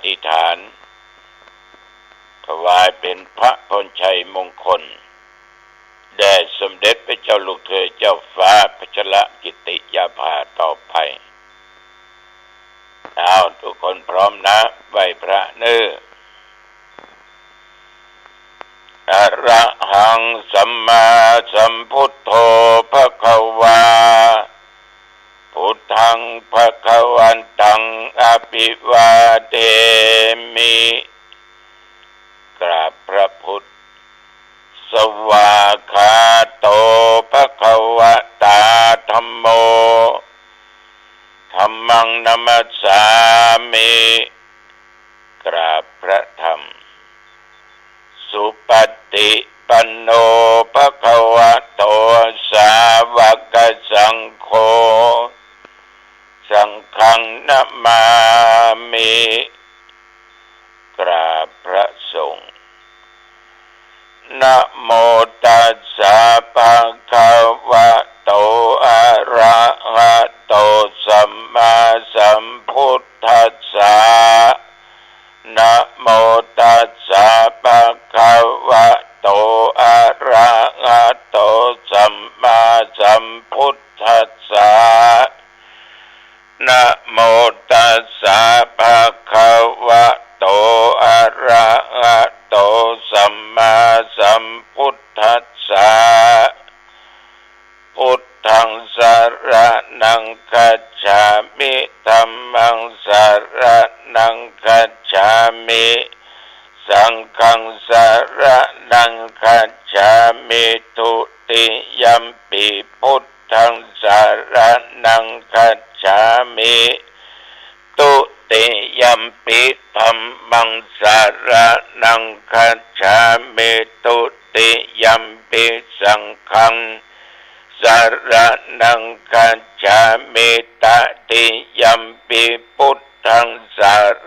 ธิษฐานถวายเป็นพระพรชัยมงคลแด่สมเด็จพระเจ้าลูกเธอเจ้าฟ้าพัชรกิติยาภาต่อไปเอาทุกคนพร้อมนะไหว้พระเนื้ออะระหังสัมมาสัมพุทโธภควาพุทธังภควันตังอภิวาเทมิกราบพระพุทธสวากขาโตภควตาธัมโมธัมมังนัมมัสสามิกราบพระธรรมสุปฏิปันโนภควโตสาวกสังโฆสังฆังนะมามิกราบพระสงฆ์นะโมตัสสะภะคะวะโตอะระหะโตสัมมาสัมพุทธัสสะนะโมตัสสะภะคะวะโตอะระหะโตสัมมาสัมพุทธัสสะนะโมตัสสะภะคะวะโตอะระหะโตสัมมาสัมพุทธัสสะพุทธังสรณังคัจฉามิธัมมังสรณังคัจฉามิสังฆังสรณังคัจฉามิทุติยัมปิพุทธังสรณังคัจฉามิตุติยัมปิธัมมังสรณังคัจฉามิตุติยัมปิสังฆังสรณังคัจฉามิตติยัมปิพุทธังส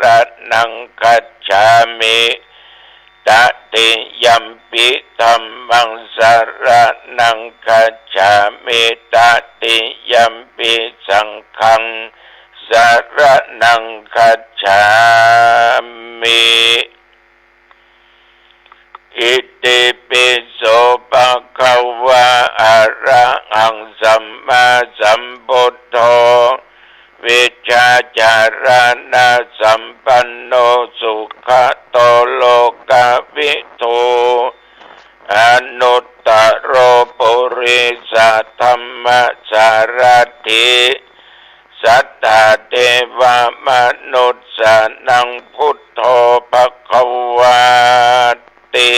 รณังคัจฉามิตติยัมปิธัมมังสรณังคัจฉามิตติยัมปิสังฆังสรณังคัจฉามิอิติปิโสภะคะวะอะระหังสัมมาสัมพุทโธวิชชาจารณะสัมปันโนสุขโตโลกวิทูอนุตตโรปุริสธรรมสารถิสัทธาเทวมนุษย์สนังพุทโธภควาติ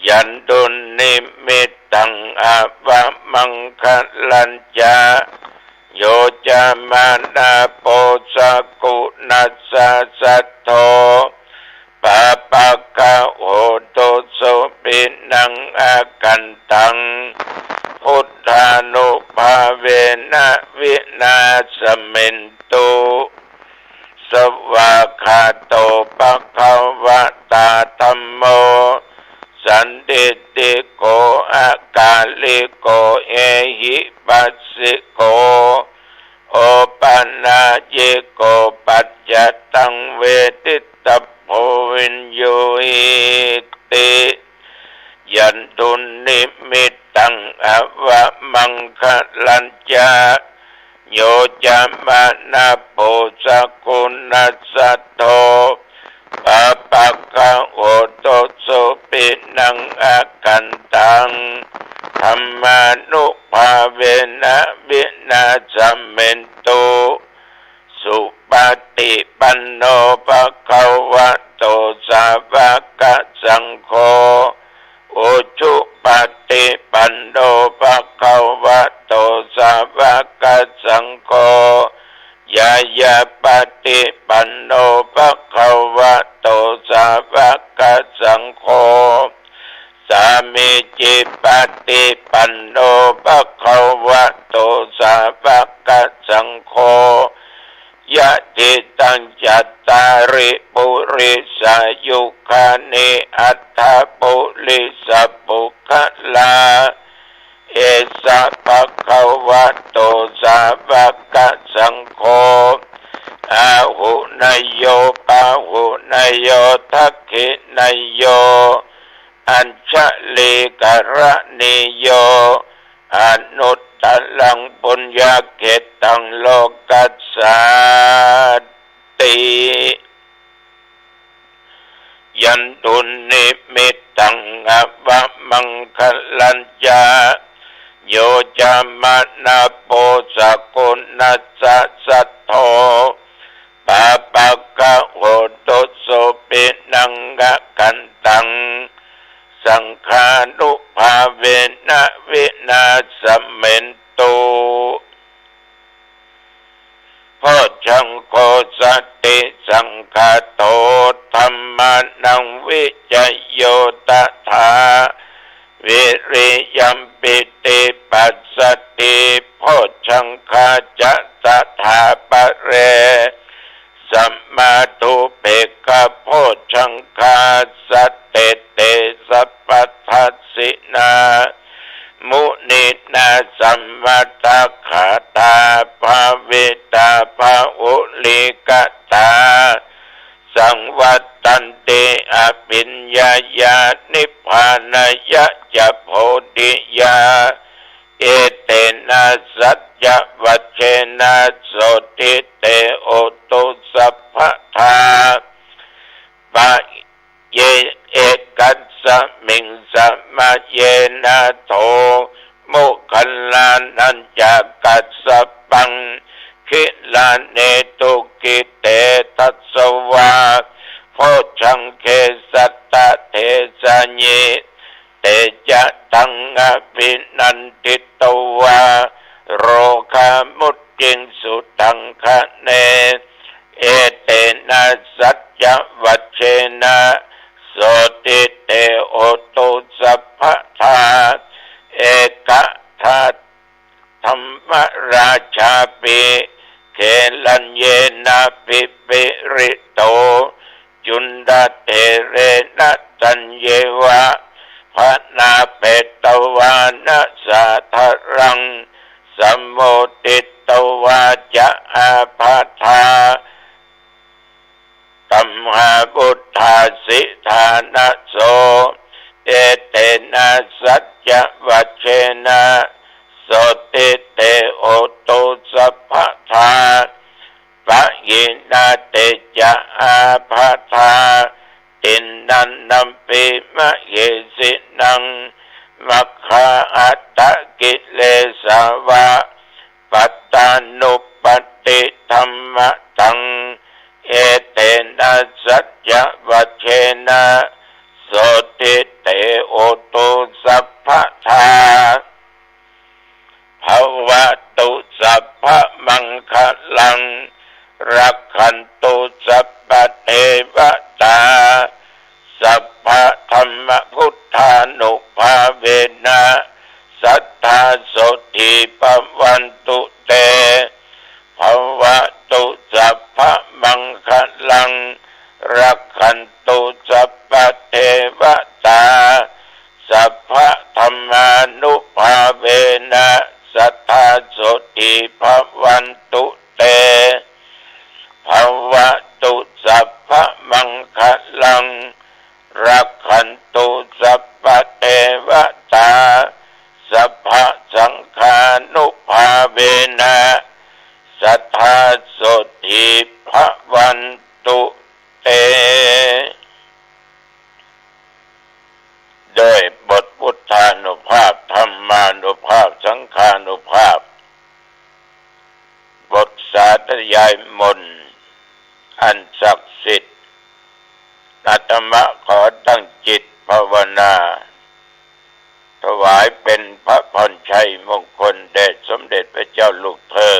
ยันตุนิมิตตังอะวะมังคลัญจาโยจามานาโปสกุนัสสะสัทโธปะปะกะโหตุสุปินังอากันตังพุทธานุภาเวนะวินาศมินตุสวากขาโตภควตาธัมโมสันติติโกอาการลิโกเอหิปัสสิโกโอปันนาเยโกปัจจตังเวทิตโพวินโยหิติยันตุนิมิตตังอวะมังคลัญจาโยจามานาโปสกุนัสสะโธปะปะกะโหตุสุปินังอากันตังธัมมานุภาเวนะวินาศมินตุสุปฏิปันโนภควโตสาวกสังโฆอุชุปฏิปันโนภควโตสาวกสังโฆยายาปฏิปันโนภควโตสาวกสังโฆสามิจิปฏิปันโนภควโตสาวกสังโฆยะติตังจัตตาริปุริสายุคานิอัตถปุริสปุคลาเอสะภะคะวะโตสาวกสังโฆ อาหุนยโยปาหุนยโยทักขินยโยอัญชลีกระนิโยอนุตตลังปุญญาเกตังโลกัสสาติยันตุนิมิตตังอวะมังคลัญญาโยจามานาโปสกุณัสสะสัทโธปะปะกะโหตุโสปินังกะกันตังสังขานุภาเวนะวินาสเมนตุโพชังโกสติสังฆาโตธัมมานังวิจโยตถาวิริยัมปิติปัสสติโพชังคาจะตถาปะเรสัมมาตุเปกะโพชังคาสัตเตเตสัพพัทธัสสินามุนินาสัมมาตาขาตาภาเวตาภาอุลิกตาสังวัตตันติอภิญญายานิพพานายะจะโพธิยาเอเตนะสัจจวัชเชนะโสติเตโอตุสัพพทาปะเยเอกัสสมิงสมาเยนะโทโมคัลลานัญจกัสสปังคิลาเนตุกิเตทัสสวาโพชังเคสัตตะเทสะเยเตจะตังอภินันติตวาโรคามุตติงสุตังคะเนเอเตนะสัจจวัชเชนะโสติเตโอตุสัพพทาเอกทัตธรรมราชาปิเขลัญเยนะปิปิริโตจุนดาเตเรนะตัญเยวะพระนาเปตวานะสาทรังสัมโมติตวาจะอาภาธาตัมหาบุทธาสิธานะโสเอเตนะสัจจวัชเชนะโสติเตโอตุสัพพทาปะยินาเตจะอาภาธาตินนันนัมปิมะเยสินังมัคคาอัตตกิเลสาวะปัตตานุปติธรรมตังเอเตนะสัจจวัชเชนะโสติเตโอตุสัพพทาภวตุสัพพมังคลังรักขันตุสัพพเทวตาสัพพะธรรมพุทธานุภาเวนะสัทธาโสติปวันตุเตภวตุสัพพมังคลังรักขันตุสัพพเทวตาสัพพะธรรมานุภาเวนะสัทธาโสติปวันตุเตภวตุสัพพมังคลังรักขันตุสัพพเทวตาสัพพสังฆานุภาเวนะสัทธาโสติภวันตุเตโดยบทพุทธานุภาพธรรมานุภาพสังฆานุภาพบทสาธยายมนต์อันศักดิ์สิทธิ์อาตมาขอตั้งจิตภาวนาถวายเป็นพระพรชัยมงคลแด่สมเด็จพระเจ้าลูกเธอ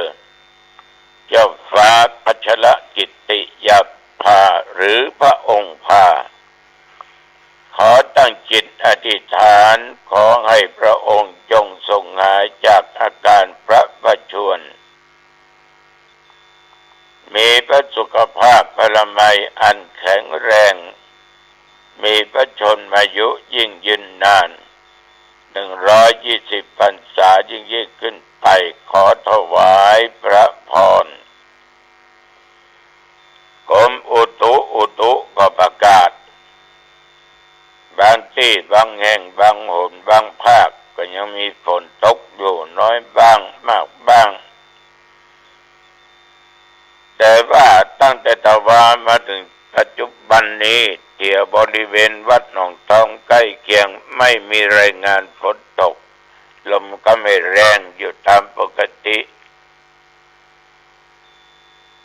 เจ้าฟ้าพัชรกิตติยภาหรือพระองค์พาขอตั้งจิตอธิษฐานขอให้พระองค์จงทรงหายจากอาการพระประชวรมีพระสุขภาพพละไมอันแข็งแรงมีพระชนมายุยิ่งยืนนาน120 พรรษายิ่งขึ้นไปขอถวายพระพร ที่บางแห่งบางหนบางภาคก็ยังมีฝนตกอยู่น้อยบ้างมากบ้างแต่ว่าตั้งแต่ตะวันมาถึงปัจจุบันนี้ที่บริเวณวัดหนองทองใกล้เคียงไม่มีรายงานฝนตกลมก็ไม่แรงอยู่ตามปกติ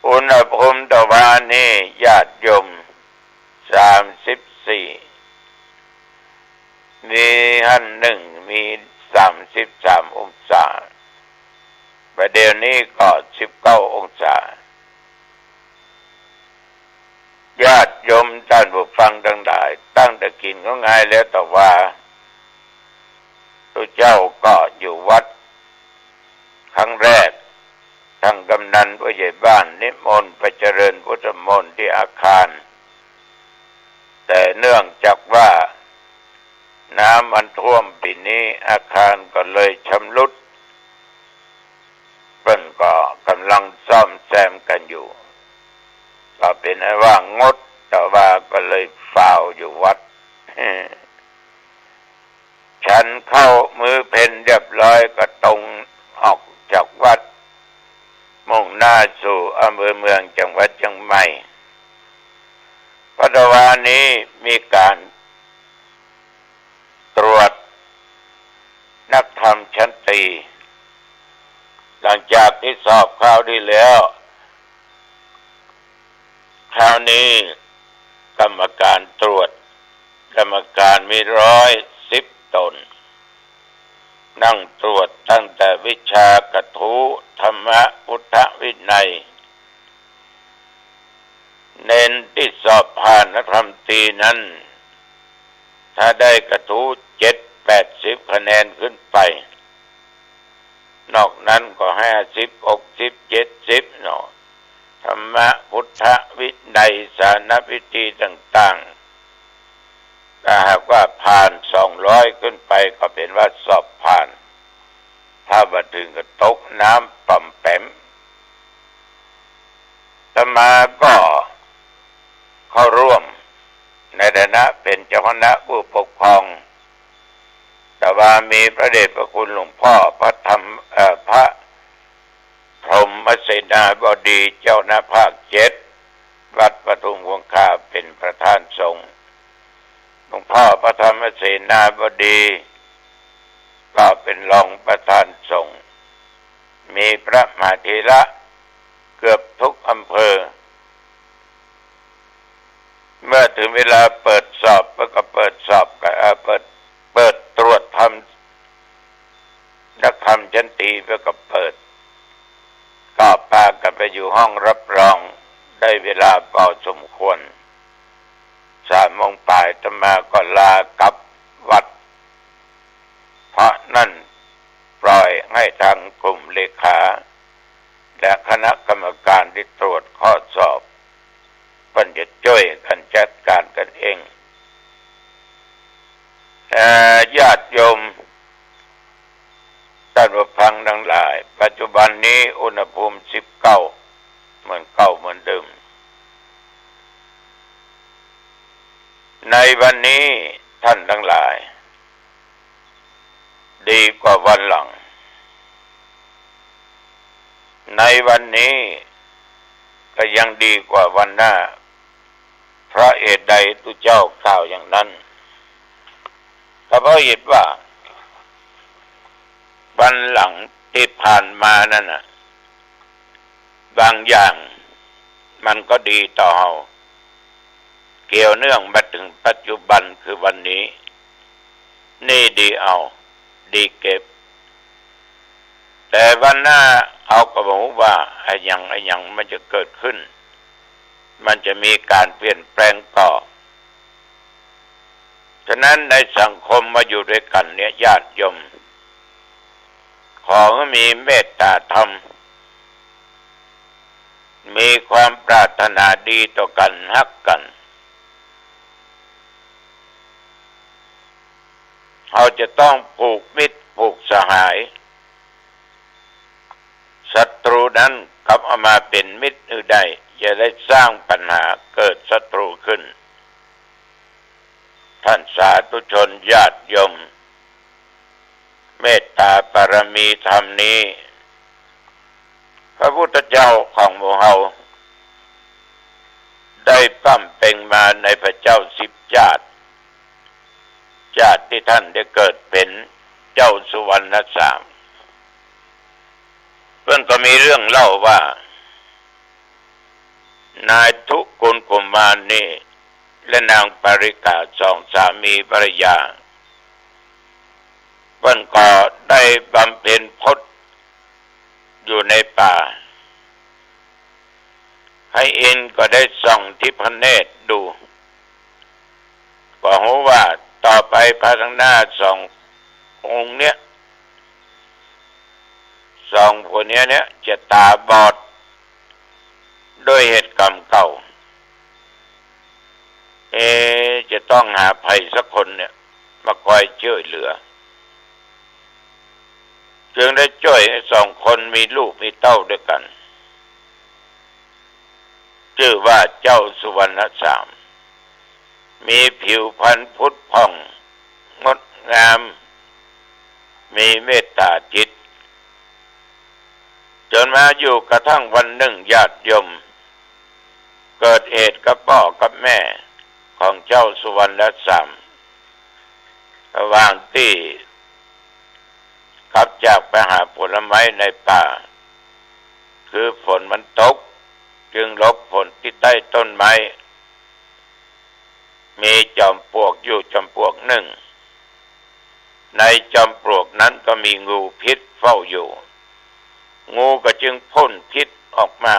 อุณหภูมิตะวันนี้ญาติโยม34มีมี33องศาประเดี๋ยวนี้ก็19องศาญาติโยมท่านผู้ฟังทั้งหลายตั้งแต่กินก็ง่ายแล้วแต่ว่าตัวเจ้าก็อยู่วัดครั้งแรกทางกำนันผู้ใหญ่บ้านนิมนต์ไปเจริญพุทธมนต์ที่อาคารแต่เนื่องจากว่าน้ำมันท่วมปีนี้อาคารก็เลยชำรุดเพิ่นก็กำลังซ่อมแซมกันอยู่ก็เป็นว่างดแต่ว่าก็เลยฝ่าวอยู่วัดฉันเข้ามือเพนเรียบร้อยก็ตรงออกจากวัดมุ่งหน้าสู่อำเภอเมืองจังหวัดเชียงใหม่ปัจจุบันนี้มีการตรวจนักธรรมชั้นตรีหลังจากที่สอบคราวที่แล้วคราวนี้กรรมการตรวจกรรมการมี110 ตนนั่งตรวจตั้งแต่วิชากถูธรรมะพุทธวินัยเน้นที่สอบผ่านนักธรรมตรีนั้นถ้าได้กถู7-80คะแนนขึ้นไปนอกนั้นก็50 60 70เนาะธรรมะพุทธวินัยสานพิธีต่างๆถ้าหากว่าผ่าน200ขึ้นไปก็เป็นว่าสอบผ่านถ้ามาถึงก็ตกน้ำป่ำแปมอาตมาก็เข้าร่วมในฐานะเป็นเจ้าคณะผู้ปกครองแต่ว่ามีพระเดชพระคุณหลวงพ่อพระพรหมเสนาบดีเจ้าหน้าภาค7วัดปทุมคงคาเป็นประธานสงฆ์หลวงพ่อพระธรรมเสนาบดีก็เป็นรองประธานสงฆ์มีพระมหาเถระเกือบทุกอำเภอเมื่อถึงเวลาเปิดสอบก็เปิดสอบเปิดตรวจทำนักธรรมชั้นตรีก็เปิดก็พากันไปอยู่ห้องรับรองได้เวลาพอสมควร3 โมงบ่ายอาตมาก็ลากลับวัดเพราะนั่นปล่อยให้ทางกลุ่มเลขาและคณะกรรมการที่ตรวจข้อสอบเพิ่นจะช่วยกันจัดการกันเองญาติโยมท่านผู้ฟังทั้งหลายปัจจุบันนี้อุณหภูมิ19เหมือนเก่าเหมือนเดิมในวันนี้ท่านทั้งหลายดีกว่าวันหลังในวันนี้ก็ยังดีกว่าวันหน้าเพราะเหตุใดตุเจ้ากล่าวอย่างนั้นก็เพราะเหตุว่าวันหลังที่ผ่านมานั่นน่ะบางอย่างมันก็ดีต่อเราเกี่ยวเนื่องมาถึงปัจจุบันคือวันนี้นี่ดีเอาดีเก็บแต่วันหน้าเอาก็บอกว่าไอ้ยังมันจะเกิดขึ้นมันจะมีการเปลี่ยนแปลงต่อฉะนั้นในสังคมมาอยู่ด้วยกันเนี่ยญาติโยมขอให้มีเมตตาธรรมมีความปรารถนาดีต่อกันฮักกันเราจะต้องผูกมิตรผูกสหายศัตรูนั้นกลับเอามาเป็นมิตรอื่นใดอย่าได้สร้างปัญหาเกิดศัตรูขึ้นท่านสาธุ ธุชนญาติโยมเมตตาบารมีธรรมนี้พระพุทธเจ้าของหมู่เฮาได้ปั้มเป่งมาในพระเจ้า10 ชาติที่ท่านได้เกิดเป็นเจ้าสุวรรณสามเพิ่นก็มีเรื่องเล่าว่านายทุกุลกุมารนี่และนางปริกาสองสามีภรรยาเพิ่นก็ได้บำเพ็ญพจน์อยู่ในป่าให้เอ็นก็ได้ส่องทิพเนตรดูก็รู้ว่าต่อไปพระทั้งหน้าสององค์เนี้ยสองคนเนี้ยจะตาบอดด้วยเหตุกรรมเก่าจะต้องหาใครสักคนเนี่ยมาคอยช่วยเหลือจึงได้ช่วยให้สองคนมีลูกมีเต้าด้วยกันชื่อว่าเจ้าสุวรรณสามมีผิวพรรณพุทธผ่องงดงามมีเมตตาจิตจนมาอยู่กระทั่งวันหนึ่งญาติโยมเกิดเหตุกับพ่อกับแม่ของเจ้าสุวรรณสามระหว่างที่ขับจากไปหาผลไม้ในป่าคือฝนมันตกจึงหลบฝนที่ใต้ต้นไม้มีจอมปลวกอยู่จอมปลวกหนึ่งในจอมปลวกนั้นก็มีงูพิษเฝ้าอยู่งูก็จึงพ่นพิษออกมา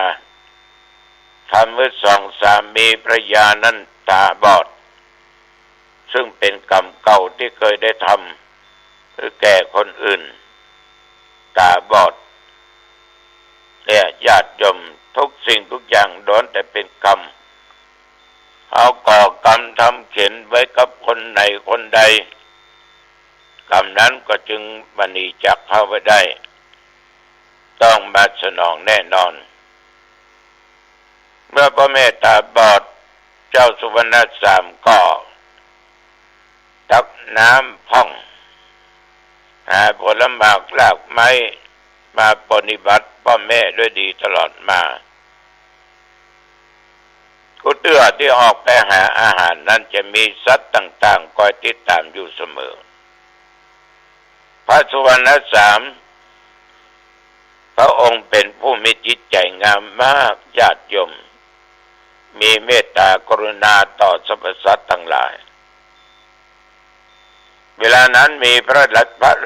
ทำให้สองสามีภรรยานั้นตาบอดซึ่งเป็นกรรมเก่าที่เคยได้ทำคือแก่คนอื่นตาบอดเนี่ยญาติโยมทุกสิ่งทุกอย่างล้วนแต่เป็นกรรมเอาก่อกรรมทำเข็นไว้กับคนไหนคนใดกรรมนั้นก็จึงบันีจากเข้าไปได้ต้องมาสนองแน่นอนเมื่อพระเมตตาบอดเจ้าสุวรรณสามก็ตักน้ำพ่องหาผลหมากรากไม้มาปฏิบัติพ่อแม่ด้วยดีตลอดมากุเตื้อที่ออกไปหาอาหารนั้นจะมีสัตว์ต่างๆคอยติดตามอยู่เสมอพระสุวรรณสามพระองค์เป็นผู้มีจิตใจงามมากญาติโยมมีเมตตากรุณาต่อสรรพสัตว์ทั้งหลายเวลานั้นมีพระ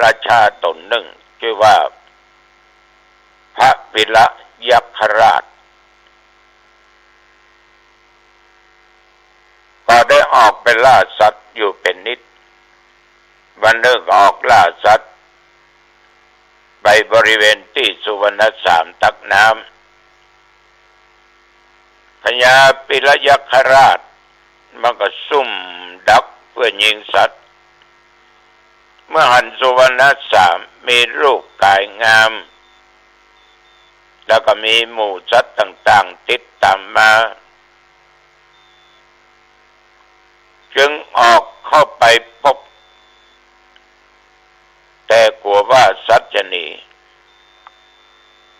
ราชาตนหนึ่งชื่อว่าพระปิละยักขราชก็ได้ออกไปล่าสัตว์อยู่เป็นนิดวันหนึ่งออกล่าสัตว์ไปบริเวณที่สุวรรณสามตักน้ำพญาปิละยักขราชมันก็ซุ่มดักเพื่อยิงสัตว์เมื่อหันสุวรรณสามมีรูปกายงามแล้วก็มีหมู่สัตว์ต่างๆติดตามมาจึงออกเข้าไปพบแต่กลัวว่าสัตว์จะหนี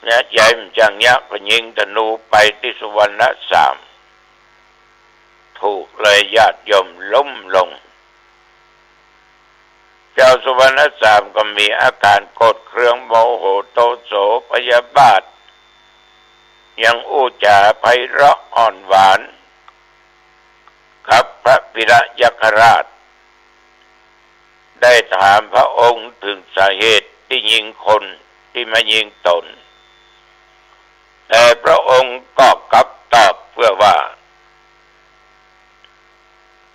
เนี่ยใหญ่มันจังยักษ์ก็ยิงธนูไปที่สุวรรณสามถูกเลยญาติโยมล้มลงเจ้าสุวรรณสามก็มีอาการโกรธเคืองโมโหโทโสพยาบาทยังอู้จาไพเราะอ่อนหวานกับพระปิละยักขราชได้ถามพระองค์ถึงสาเหตุที่ยิงคนที่มายิงตนแต่พระองค์ก็กลับตอบเพื่อว่า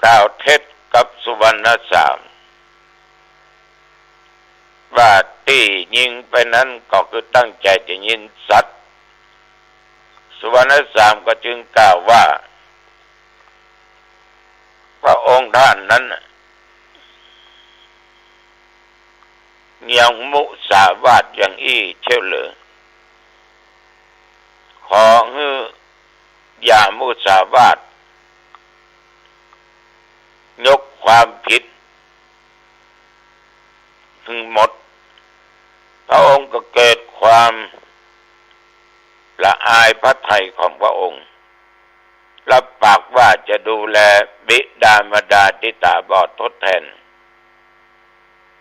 กล่าวเท็จกับสุวรรณสามว่าที่ยิงไปนั้นก็คือตั้งใจจะยิงสัตว์สุวรรณสามก็จึงกล่าวว่าพระองค์ท่านนั้นยังมุสาวาทอย่างอี้เช่าเหลือขออย่ามุสาวาทยกความผิด หึงหมดพระองค์ก็เกิดความละอายพระทัยของพระองค์รับปากว่าจะดูแลบิดามารดาที่ตาบอดทดแทน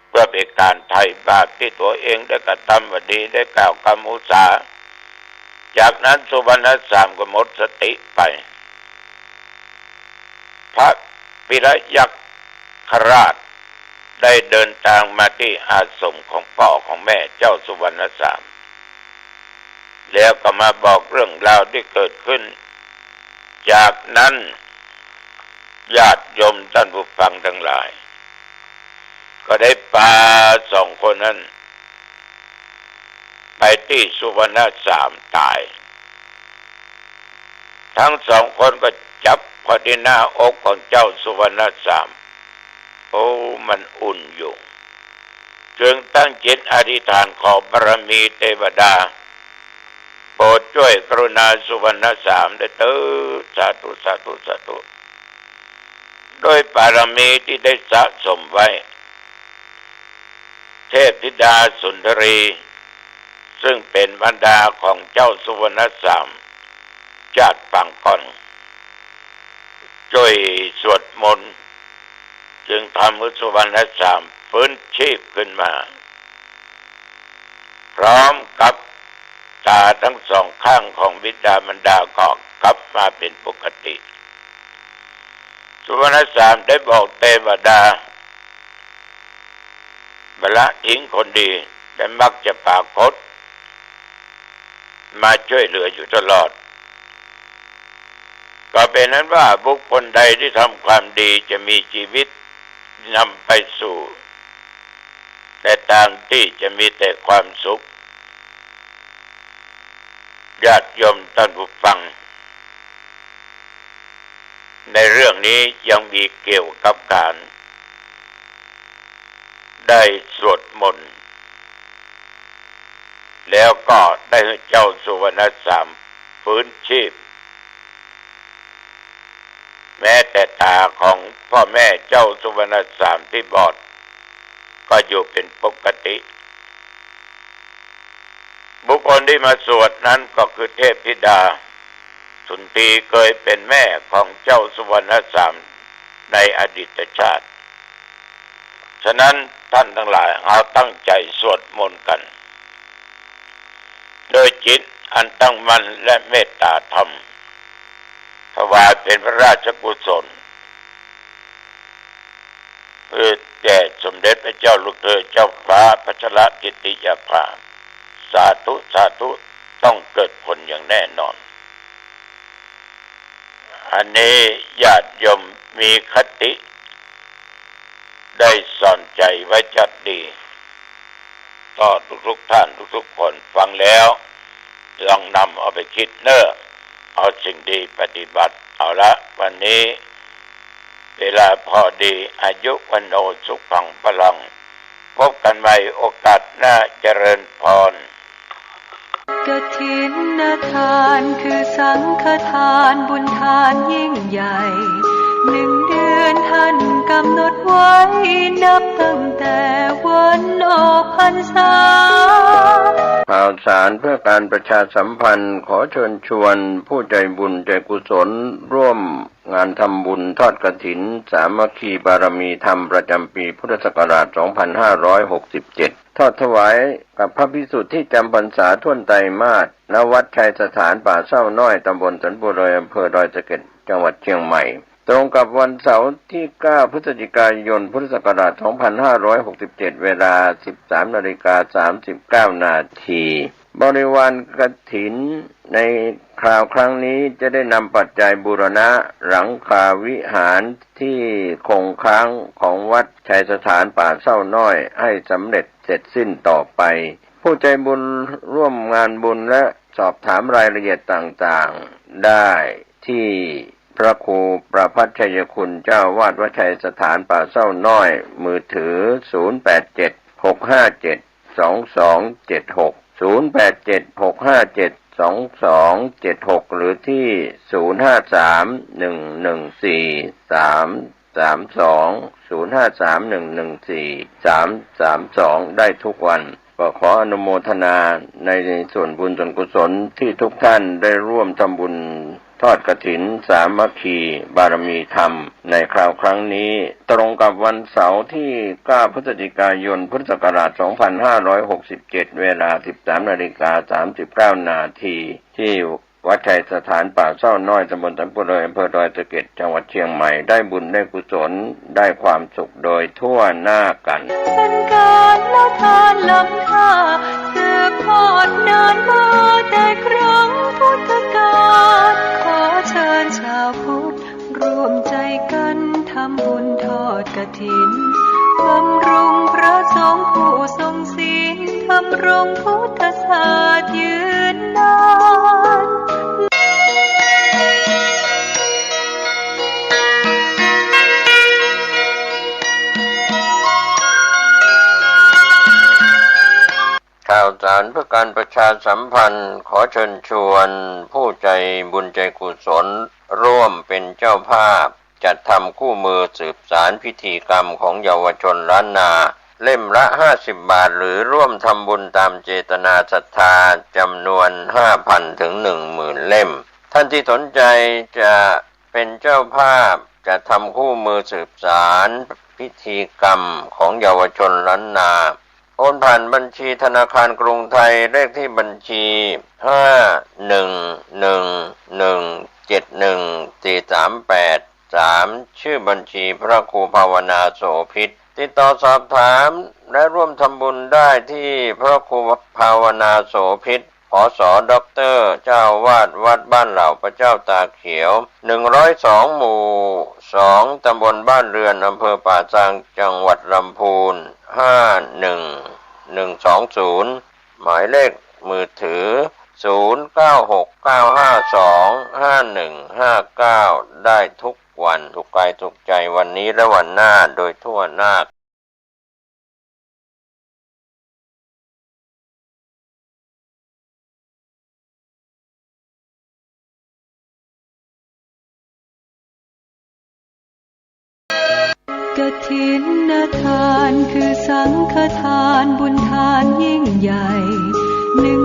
เพื่อเป็นการไถ่บาปที่ตัวเองได้กระทำมาดีได้กล่าวคำอุตสาห์จากนั้นสุวรรณสามก็หมดสติไปพระปิรยักษราชได้เดินทางมาที่อาสมของพ่อของแม่เจ้าสุวรรณสามแล้วก็มาบอกเรื่องราวที่เกิดขึ้นจากนั้นญาติโยมท่านผู้ฟังทั้งหลายก็ได้พาสองคนนั้นไปที่สุวรรณสามตายทั้งสองคนก็จับพอดีหน้าอกของเจ้าสุวรรณสามโอ้มันอุ่นอยู่จึงตั้งจิตอธิษฐานขอบารมีเทวดาโปรดช่วยกรุณาสุวรรณสามได้เถิดสาธุสาธุสาธุโดยบารมีที่ได้สะสมไว้เทพธิดาสุนทรีซึ่งเป็นบรรดาของเจ้าสุวรรณสามชาติปางก่อนช่วยสวดมนต์จึงทำให้สุวรรณสามฟื้นชีพขึ้นมาพร้อมกับตาทั้งสองข้างของบิดามารดาก็กลับมาเป็นปกติสุวรรณสามได้บอกเทวดาบละทิ้งคนดีแต่มักจะปรากฏมาช่วยเหลืออยู่ตลอดก็เป็นนั้นว่าบุคคลใดที่ทำความดีจะมีชีวิตนำไปสู่แต่ทางที่จะมีแต่ความสุขญาติโยมท่านผู้ฟังในเรื่องนี้ยังมีเกี่ยวกับการได้สวดมนต์แล้วก็ได้ให้เจ้าสุวรรณสามฟื้นชีพแม้แต่ตาของพ่อแม่เจ้าสุวรรณสามที่บอดก็อยู่เป็นปกติบุคคลที่มาสวดนั้นก็คือเทพธิดาสุนทรีเคยเป็นแม่ของเจ้าสุวรรณสามในอดีตชาติฉะนั้นท่านทั้งหลายเอาตั้งใจสวดมนต์กันโดยจิตอันตั้งมั่นและเมตตาธรรมถวายเป็นพระราชกุศลเพื่อแด่สมเด็จพระเจ้าลูกเธอเจ้าฟ้าพัชรกิติยาภาสาธุสาธุต้องเกิดผลอย่างแน่นอนอันนี้ญาติโยมมีคติได้สอนใจไว้จัดดีต่อทุกท่านทุกคนฟังแล้วลองนำเอาไปคิดเน้อเอาสิ่งดีปฏิบัติเอาละวันนี้เวลาพอดีอายุวันโนสุขังพลังพบกันใหม่โอกาสหน้าเจริญพรกฐินทานคือสังฆทานบุญทานยิ่งใหญ่1 เดือนท่านกำหนดไว้นับตั้งแต่วันออกพรรษาข่าวสารเพื่อการประชาสัมพันธ์ขอเชิญชวนผู้ใจบุญใจกุศลร่วมงานทำบุญทอดกฐินสามัคคีบารมีธรรมประจำปีพุทธศักราช 2567 ทอดถวายกับพระภิกษุที่จำพรรษาท่วนไตรมาสณวัดชัยสถานป่าเศร้าน้อยตำบลสันบุรีอำเภอดอยสะเก็ดจังหวัดเชียงใหม่ตรงกับวันเสาร์ที่ 9 พฤศจิกายน พุทธศักราช 2567 เวลา 13:39 นาทีบริวารกฐินในคราวครั้งนี้จะได้นำปัจจัยบูรณะหลังคาวิหารที่คงค้างของวัดชัยสถานป่าเศร้าน้อยให้สำเร็จเสร็จสิ้นต่อไปผู้ใจบุญร่วมงานบุญและสอบถามรายละเอียดต่างๆได้ที่พระครูประภัชชัยคุณเจ้าวาดวัดชัยสถานป่าเศร้าน้อยมือถือ0876572276 0876572276หรือที่0531143888 32-053-114-332ได้ทุกวันก็ขออนุโมทนาในส่วนบุญส่วนกุศลที่ทุกท่านได้ร่วมทำบุญทอดกฐินสามัคคีบารมีธรรมในคราวครั้งนี้ตรงกับวันเสาร์ที่9พฤศจิกายนพุทธศักราช2567เวลา 13:39 นาทีที่วัดชัยสถานป่าเศร้าน้อยตำบลสันปุเลยอำเภอดอยสะเก็ดจังหวัดเชียงใหม่ได้บุญได้กุศลได้ความสุขโดยทั่วหน้ากันเป็นการละทานล้ำค่าสืบทอดนานมาแต่ครั้งพุทธกาลขอเชิญชาวพุทธร่วมใจกันทำบุญทอดกฐินบำรุงพระสงฆ์ผู้ทรงศีลทำรงพุทธศาสตร์ยืนนานข่าวสารเพื่อการประชาสัมพันธ์ขอเชิญชวนผู้ใจบุญใจกุศลร่วมเป็นเจ้าภาพจัดทำคู่มือสืบสารพิธีกรรมของเยาวชนล้านนาเล่มละ50 บาทหรือร่วมทำบุญตามเจตนาศรัทธาจำนวน 5,000 ถึง 10,000 เล่มท่านที่สนใจจะเป็นเจ้าภาพจะทำคู่มือสืบสารพิธีกรรมของเยาวชนล้านนาโอนผ่านบัญชีธนาคารกรุงไทยเลขที่บัญชี511171438ชื่อบัญชีพระครูภาวนาโสภิตติดต่อสอบถามและร่วมทำบุญได้ที่พระครูภาวนาโสภิตผส.ด็อกเตอร์เจ้าวาดวัดบ้านเหล่าพระเจ้าตาเขียว102หมู่2ตำบลบ้านเรือนอำเภอป่าซางจังหวัดลำพูน51120หมายเลขมือถือ0969525159ได้ทุกวันทุกกายทุกใจวันนี้และวันหน้าโดยทั่วหน้ากฐินทานคือสังฆทานบุญทานยิ่งใหญ่